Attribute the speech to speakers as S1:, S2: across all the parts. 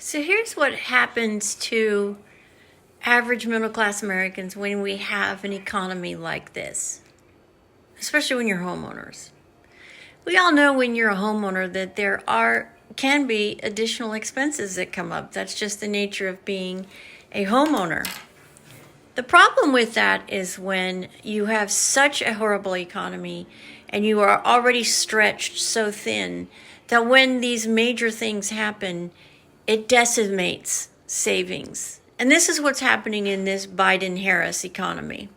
S1: So here's what happens to average middle class Americans when we have an economy like this, especially when you're homeowners. We all know when you're a homeowner that can be additional expenses that come up. That's just the nature of being a homeowner. The problem with that is when you have such a horrible economy and you are already stretched so thin that when these major things happen, it decimates savings. And this is what's happening in this Biden-Harris economy.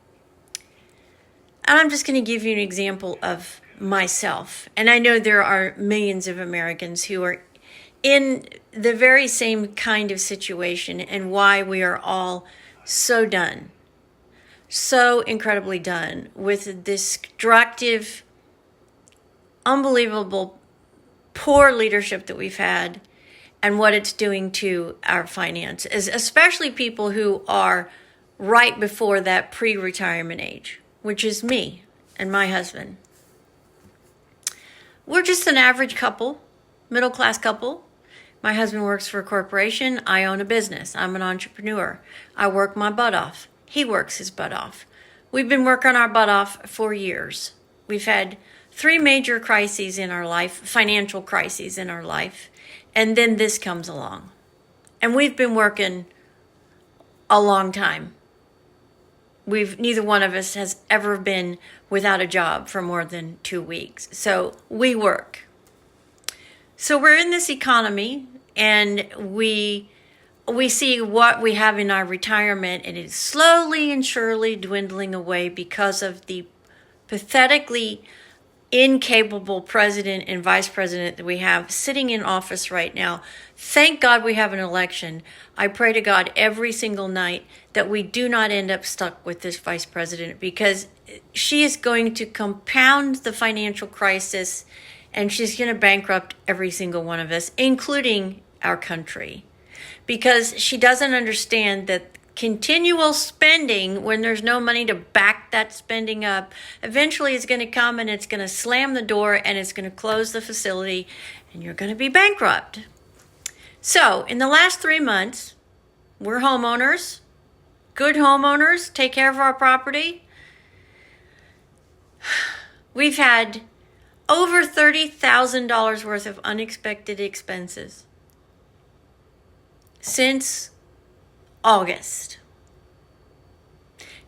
S1: And I'm just going to give you an example of myself. And I know there are millions of Americans who are in the very same kind of situation and why we are all so done, so incredibly done with the destructive, unbelievable, poor leadership that we've had and what it's doing to our finances, especially people who are right before that pre-retirement age, which is me and my husband. We're just an average couple, middle-class couple. My husband works for a corporation. I own a business. I'm an entrepreneur. I work my butt off. He works his butt off. We've been working our butt off for years. We've had 3 major crises in our life, financial crises in our life, and then this comes along. And we've been working a long time. Neither one of us has ever been without a job for more than 2 weeks. So we work. So we're in this economy and we see what we have in our retirement, and it's slowly and surely dwindling away because of the pathetically incapable president and vice president that we have sitting in office right now. Thank God we have an election. I pray to God every single night that we do not end up stuck with this vice president, because she is going to compound the financial crisis and she's going to bankrupt every single one of us, including our country, because she doesn't understand that continual spending, when there's no money to back that spending up, eventually it's going to come and it's going to slam the door and it's going to close the facility and you're going to be bankrupt. So in the last 3 months, we're homeowners, good homeowners, take care of our property. We've had over $30,000 worth of unexpected expenses since August.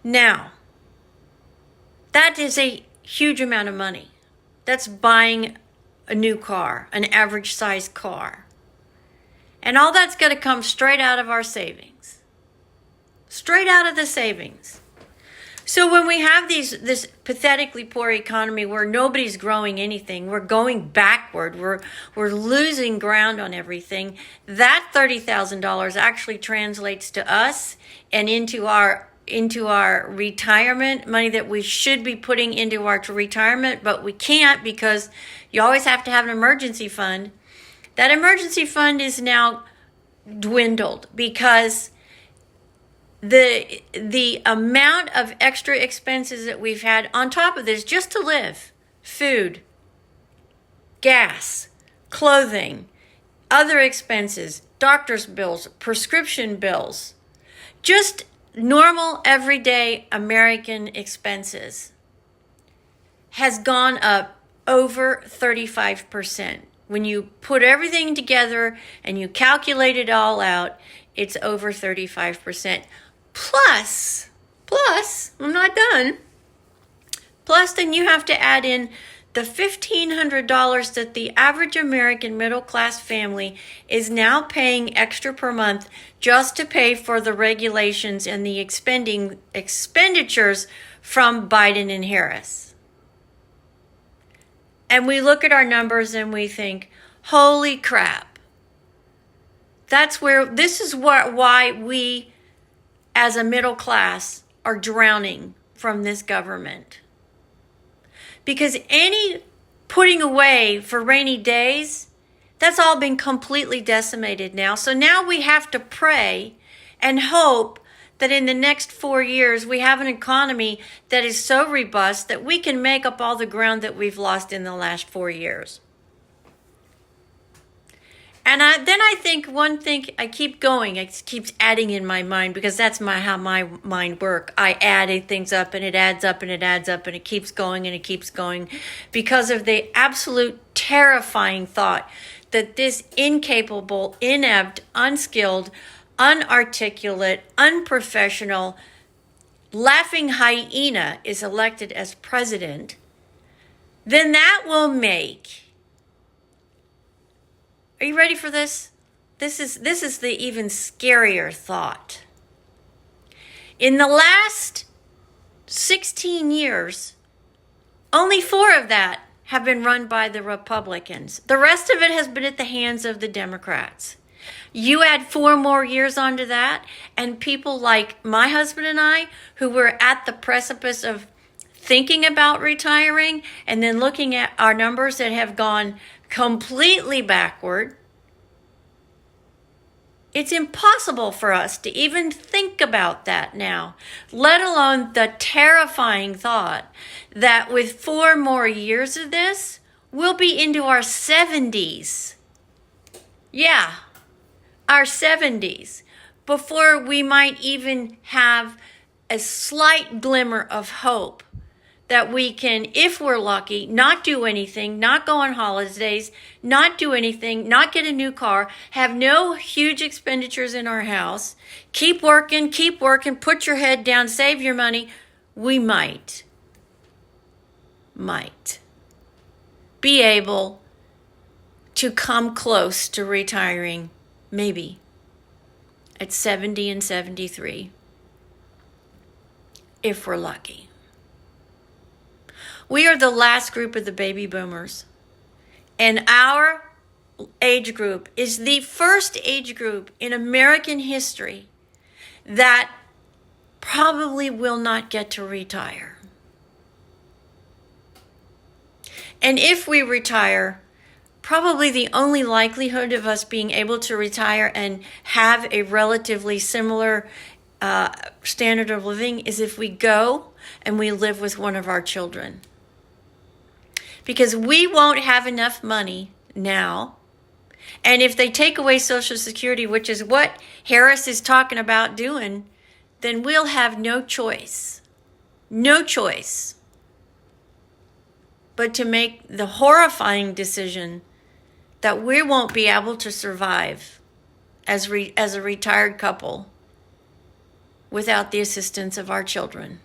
S1: Now, that is a huge amount of money. That's buying a new car, an average size car. And all that's going to come straight out of our savings. Straight out of the savings. So when we have this pathetically poor economy where nobody's growing anything, we're going backward, we're losing ground on everything, that $30,000 actually translates to us and into our retirement money that we should be putting into our retirement, but we can't because you always have to have an emergency fund. That emergency fund is now dwindled because the amount of extra expenses that we've had on top of this just to live, food, gas, clothing, other expenses, doctor's bills, prescription bills, just normal everyday American expenses has gone up over 35%. When you put everything together and you calculate it all out, it's over 35%. Plus, I'm not done. Plus, then you have to add in the $1,500 that the average American middle-class family is now paying extra per month just to pay for the regulations and the expenditures from Biden and Harris. And we look at our numbers and we think, holy crap. This is why we, as a middle class, are drowning from this government. Because any putting away for rainy days, that's all been completely decimated now. So now we have to pray and hope that in the next 4 years we have an economy that is so robust that we can make up all the ground that we've lost in the last 4 years. And then I think one thing, I keep going, it keeps adding in my mind, because that's how my mind works. I add things up, and it adds up, and it adds up, and it keeps going, and it keeps going, because of the absolute terrifying thought that this incapable, inept, unskilled, unarticulate, unprofessional, laughing hyena is elected as president, then that will make... Are you ready for this? This is the even scarier thought. In the last 16 years, only 4 of that have been run by the Republicans. The rest of it has been at the hands of the Democrats. You add 4 more years onto that, and people like my husband and I, who were at the precipice of thinking about retiring, and then looking at our numbers that have gone completely backward, it's impossible for us to even think about that now, let alone the terrifying thought that with 4 more years of this, we'll be into our 70s. Yeah, our 70s, before we might even have a slight glimmer of hope that we can, if we're lucky, not do anything, not go on holidays, not do anything, not get a new car, have no huge expenditures in our house, keep working, put your head down, save your money. We might be able to come close to retiring, maybe at 70 and 73, if we're lucky. We are the last group of the baby boomers, and our age group is the first age group in American history that probably will not get to retire. And if we retire, probably the only likelihood of us being able to retire and have a relatively similar standard of living is if we go and we live with one of our children. Because we won't have enough money now. And if they take away Social Security, which is what Harris is talking about doing, then we'll have no choice but to make the horrifying decision that we won't be able to survive as a retired couple without the assistance of our children.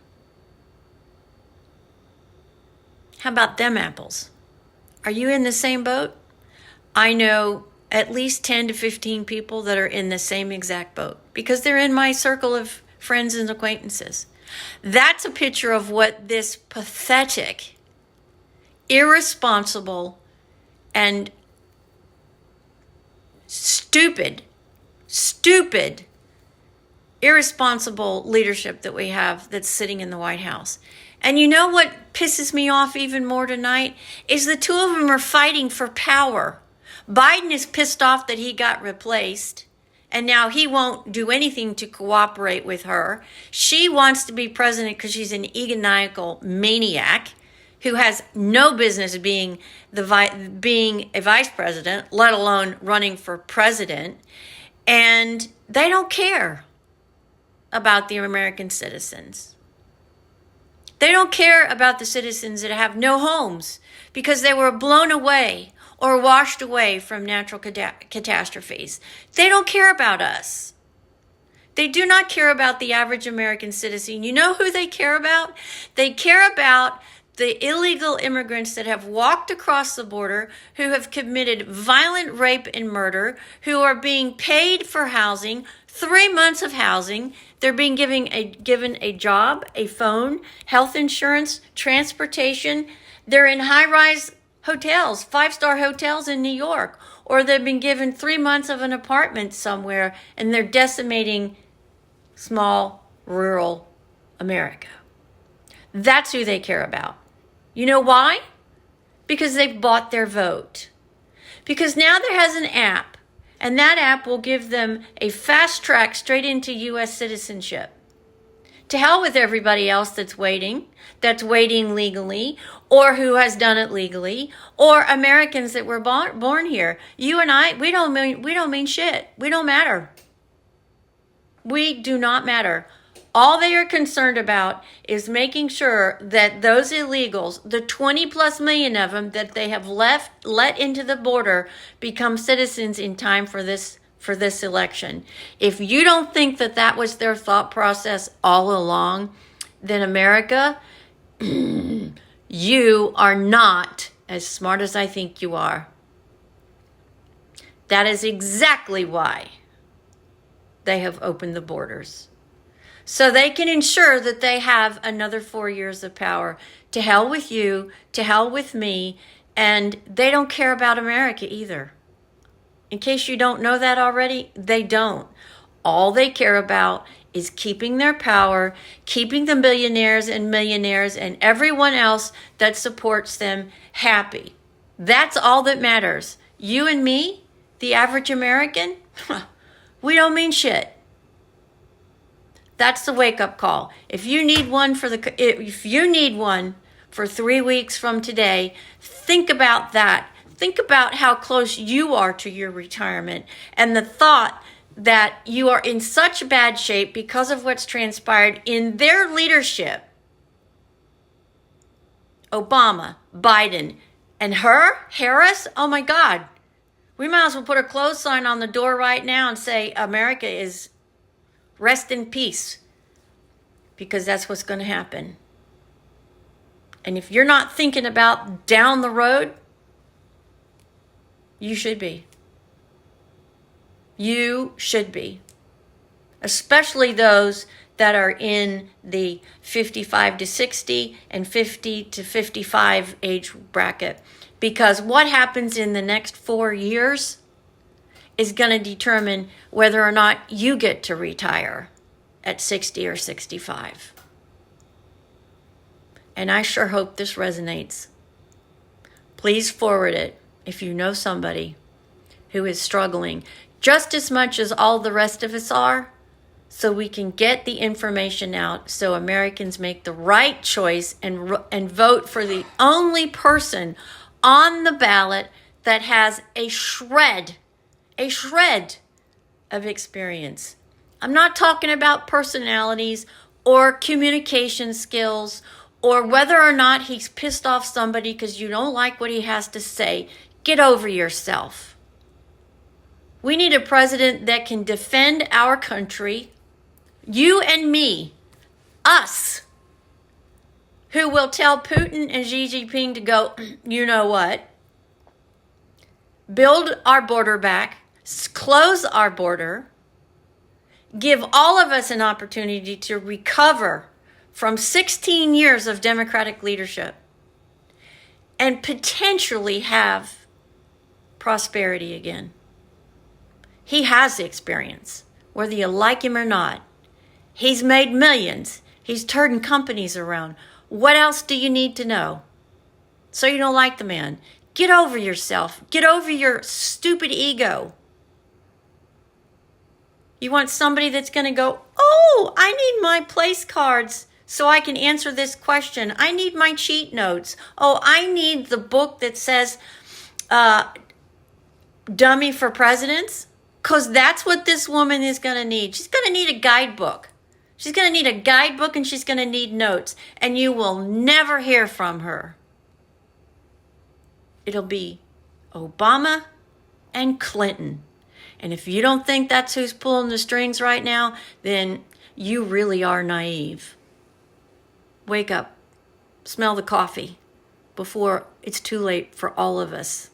S1: How about them apples? Are you in the same boat? I know at least 10 to 15 people that are in the same exact boat because they're in my circle of friends and acquaintances. That's a picture of what this pathetic, irresponsible, and stupid, irresponsible leadership that we have that's sitting in the White House. And you know what pisses me off even more tonight is the 2 of them are fighting for power. Biden is pissed off that he got replaced, and now he won't do anything to cooperate with her. She wants to be president because she's an egomaniacal maniac who has no business being a vice president, let alone running for president. And they don't care about the American citizens. They don't care about the citizens that have no homes because they were blown away or washed away from natural catastrophes. They don't care about us. They do not care about the average American citizen. You know who they care about? They care about the illegal immigrants that have walked across the border, who have committed violent rape and murder, who are being paid for housing, 3 months of housing. They're being given a job, a phone, health insurance, transportation. They're in high-rise hotels, 5-star hotels in New York, or they've been given 3 months of an apartment somewhere, and they're decimating small, rural America. That's who they care about. You know why? Because they've bought their vote. Because now there has an app, and that app will give them a fast track straight into U.S. citizenship. To hell with everybody else that's waiting legally, or who has done it legally, or Americans that were born here. You and I, we don't mean shit. We don't matter. We do not matter. All they are concerned about is making sure that those illegals, the 20 plus million of them that they have let into the border, become citizens in time for this election. If you don't think that that was their thought process all along, then America, you are not as smart as I think you are. That is exactly why they have opened the borders. So they can ensure that they have another 4 years of power. To hell with you, to hell with me, and they don't care about America either. In case you don't know that already, they don't. All they care about is keeping their power, keeping the billionaires and millionaires and everyone else that supports them happy. That's all that matters. You and me, the average American, we don't mean shit. That's the wake-up call. If you need one for 3 weeks from today, think about that. Think about how close you are to your retirement and the thought that you are in such bad shape because of what's transpired in their leadership. Obama, Biden, and her, Harris, oh my God. We might as well put a clothes sign on the door right now and say America is rest in peace, because that's what's going to happen. And if you're not thinking about down the road, you should be. You should be. Especially those that are in the 55 to 60 and 50 to 55 age bracket. Because what happens in the next 4 years is going to determine whether or not you get to retire at 60 or 65. And I sure hope this resonates. Please forward it if you know somebody who is struggling just as much as all the rest of us are, so we can get the information out so Americans make the right choice and vote for the only person on the ballot that has a shred of experience. I'm not talking about personalities or communication skills or whether or not he's pissed off somebody because you don't like what he has to say. Get over yourself. We need a president that can defend our country, you and me, us, who will tell Putin and Xi Jinping to go, you know what, build our border back, close our border, give all of us an opportunity to recover from 16 years of Democratic leadership and potentially have prosperity again. He has the experience, whether you like him or not. He's made millions. He's turned companies around. What else do you need to know? So you don't like the man. Get over yourself. Get over your stupid ego. You want somebody that's going to go, oh, I need my place cards so I can answer this question. I need my cheat notes. Oh, I need the book that says Dummy for Presidents. Because that's what this woman is going to need. She's going to need a guidebook. She's going to need a guidebook and she's going to need notes. And you will never hear from her. It'll be Obama and Clinton. And if you don't think that's who's pulling the strings right now, then you really are naive. Wake up. Smell the coffee before it's too late for all of us.